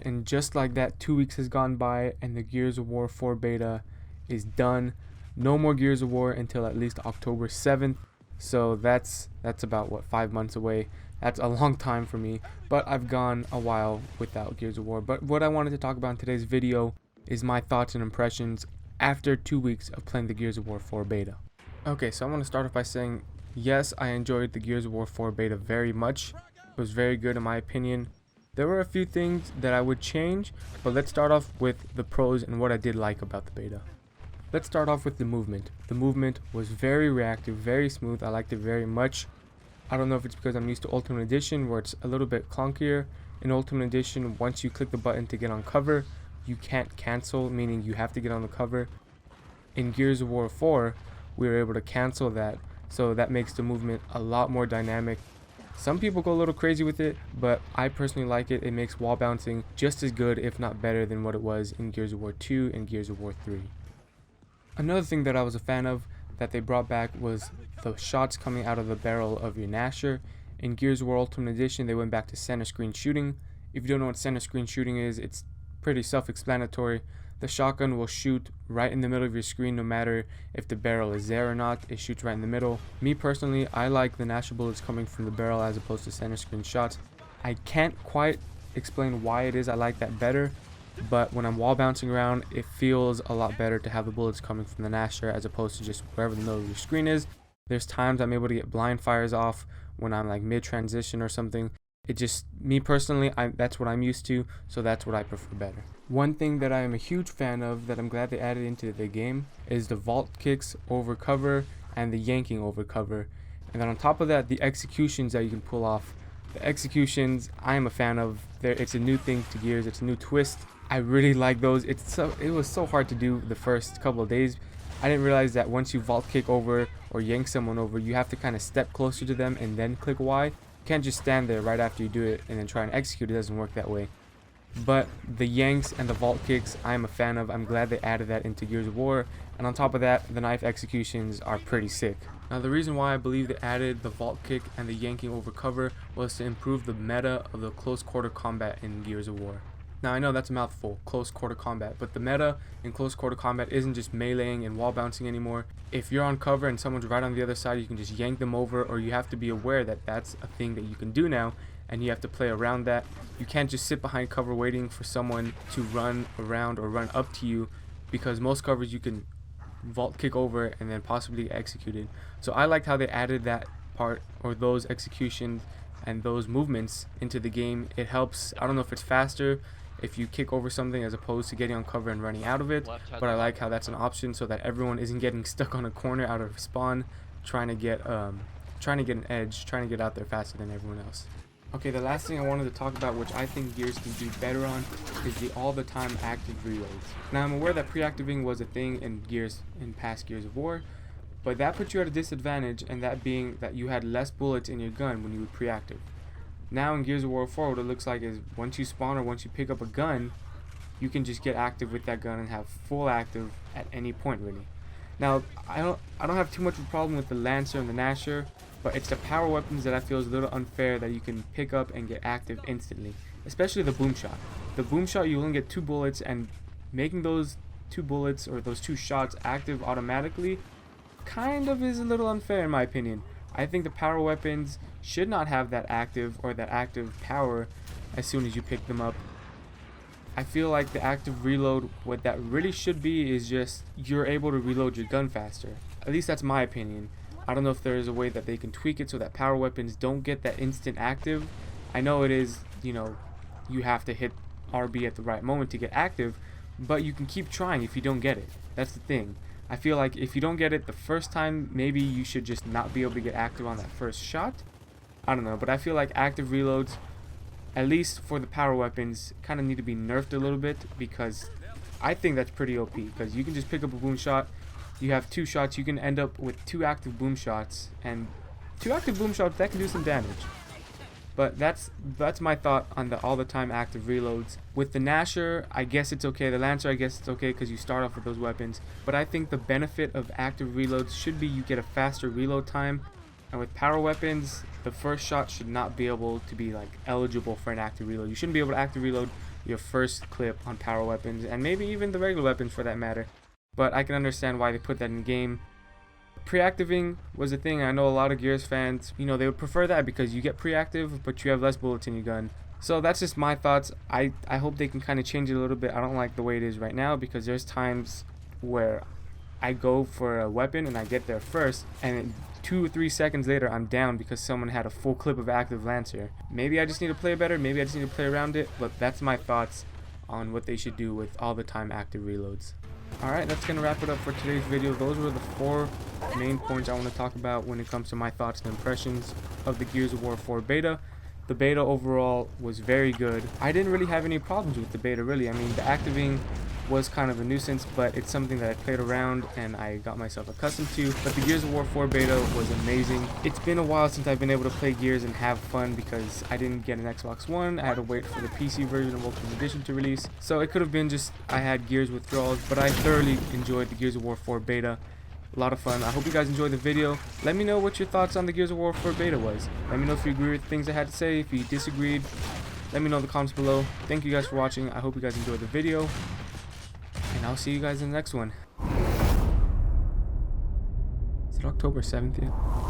and just like that, 2 weeks has gone by and the Gears of War 4 beta is done. No more Gears of War until at least October 7th. So that's about what, 5 months away. That's a long time for me, but I've gone a while without Gears of War. But what I wanted to talk about in today's video is my thoughts and impressions after 2 weeks of playing the Gears of War 4 beta. Okay, so I want to start off by saying, yes, I enjoyed the Gears of War 4 beta very much. It was very good in my opinion. There were a few things that I would change, but let's start off with the pros and what I did like about the beta. Let's start off with the movement. The movement was very reactive, very smooth. I liked it very much. I don't know if it's because I'm used to Ultimate Edition where it's a little bit clunkier. In Ultimate Edition, once you click the button to get on cover, you can't cancel, meaning you have to get on the cover. In Gears of War 4, we were able to cancel that, so that makes the movement a lot more dynamic. Some people go a little crazy with it, but I personally like it. It makes wall bouncing just as good, if not better, than what it was in Gears of War 2 and Gears of War 3. Another thing that I was a fan of that they brought back was the shots coming out of the barrel of your Gnasher. In Gears of War Ultimate Edition, they went back to center screen shooting. If you don't know what center screen shooting is, it's pretty self-explanatory. The shotgun will shoot right in the middle of your screen no matter if the barrel is there or not. It shoots right in the middle. Me personally, I like the Gnasher bullets coming from the barrel as opposed to center screen shots. I can't quite explain why it is I like that better, but when I'm wall bouncing around, it feels a lot better to have the bullets coming from the Gnasher as opposed to just wherever the middle of your screen is. There's times I'm able to get blind fires off when I'm like mid transition or something. It just, me personally, that's what I'm used to, so that's what I prefer better. One thing that I am a huge fan of that I'm glad they added into the game is the vault kicks over cover and the yanking over cover. And then on top of that, the executions that you can pull off. The executions I am a fan of. It's a new thing to Gears, it's a new twist. I really like those. It was so hard to do the first couple of days. I didn't realize that once you vault kick over or yank someone over, you have to kind of step closer to them and then click Y. You can't just stand there right after you do it and then try and execute. It doesn't work that way. But the yanks and the vault kicks I am a fan of. I'm glad they added that into Gears of War. And on top of that, the knife executions are pretty sick. Now the reason why I believe they added the vault kick and the yanking over cover was to improve the meta of the close quarter combat in Gears of War. Now I know that's a mouthful, close quarter combat, but the meta in close quarter combat isn't just meleeing and wall bouncing anymore. If you're on cover and someone's right on the other side, you can just yank them over, or you have to be aware that that's a thing that you can do now, and you have to play around that. You can't just sit behind cover waiting for someone to run around or run up to you, because most covers you can vault kick over and then possibly get executed. So I liked how they added that part, or those executions and those movements into the game. It helps, I don't know if it's faster if you kick over something as opposed to getting on cover and running out of it, but I like how that's an option so that everyone isn't getting stuck on a corner out of spawn trying to get an edge, trying to get out there faster than everyone else. Okay, the last thing I wanted to talk about, which I think Gears can do better on, is the all the time active reloads. Now I'm aware that pre-activating was a thing in past Gears of War, but that put you at a disadvantage, and that being that you had less bullets in your gun when you would pre-active. Now in Gears of War 4, what it looks like is once you spawn or once you pick up a gun, you can just get active with that gun and have full active at any point really. Now I don't have too much of a problem with the Lancer and the Gnasher, but it's the power weapons that I feel is a little unfair that you can pick up and get active instantly, especially the boom shot. The boom shot, you only get 2 bullets, and making those 2 bullets or those 2 shots active automatically kind of is a little unfair in my opinion. I think the power weapons should not have that active or that active power as soon as you pick them up. I feel like the active reload, what that really should be is just you're able to reload your gun faster. At least that's my opinion. I don't know if there is a way that they can tweak it so that power weapons don't get that instant active. I know it is, you have to hit RB at the right moment to get active, but you can keep trying if you don't get it. That's the thing. I feel like if you don't get it the first time, maybe you should just not be able to get active on that first shot. I don't know, but I feel like active reloads, at least for the power weapons, kind of need to be nerfed a little bit, because I think that's pretty OP, because you can just pick up a boom shot, you have 2 shots, you can end up with 2 active boom shots, and 2 active boom shots, that can do some damage. But that's my thought on the all the time active reloads. With the Gnasher, I guess it's okay. The Lancer, I guess it's okay because you start off with those weapons. But I think the benefit of active reloads should be you get a faster reload time. And with power weapons, the first shot should not be able to be like eligible for an active reload. You shouldn't be able to active reload your first clip on power weapons, and maybe even the regular weapons for that matter. But I can understand why they put that in game. Pre-activing was a thing. I know a lot of Gears fans, you know, they would prefer that because you get pre-active, but you have less bullets in your gun. So that's just my thoughts. I hope they can kind of change it a little bit. I don't like the way it is right now, because there's times where I go for a weapon and I get there first, and 2 or 3 seconds later I'm down because someone had a full clip of active Lancer. Maybe I just need to play better, maybe I just need to play around it, but that's my thoughts on what they should do with all the time active reloads. Alright, that's gonna wrap it up for today's video. Those were the 4 main points I want to talk about when it comes to my thoughts and impressions of the Gears of War 4 beta. The beta overall was very good. I didn't really have any problems with the beta, really. I mean, the activing was kind of a nuisance, but it's something that I played around and I got myself accustomed to. But the Gears of War 4 beta was amazing. It's been a while since I've been able to play Gears and have fun because I didn't get an Xbox One. I had to wait for the PC version of Ultimate Edition to release. So it could have been just I had Gears withdrawals, but I thoroughly enjoyed the Gears of War 4 beta. A lot of fun. I hope you guys enjoyed the video. Let me know what your thoughts on the Gears of War 4 beta was. Let me know if you agree with the things I had to say. If you disagreed, let me know in the comments below. Thank you guys for watching. I hope you guys enjoyed the video, and I'll see you guys in the next one. Is it October 7th yet?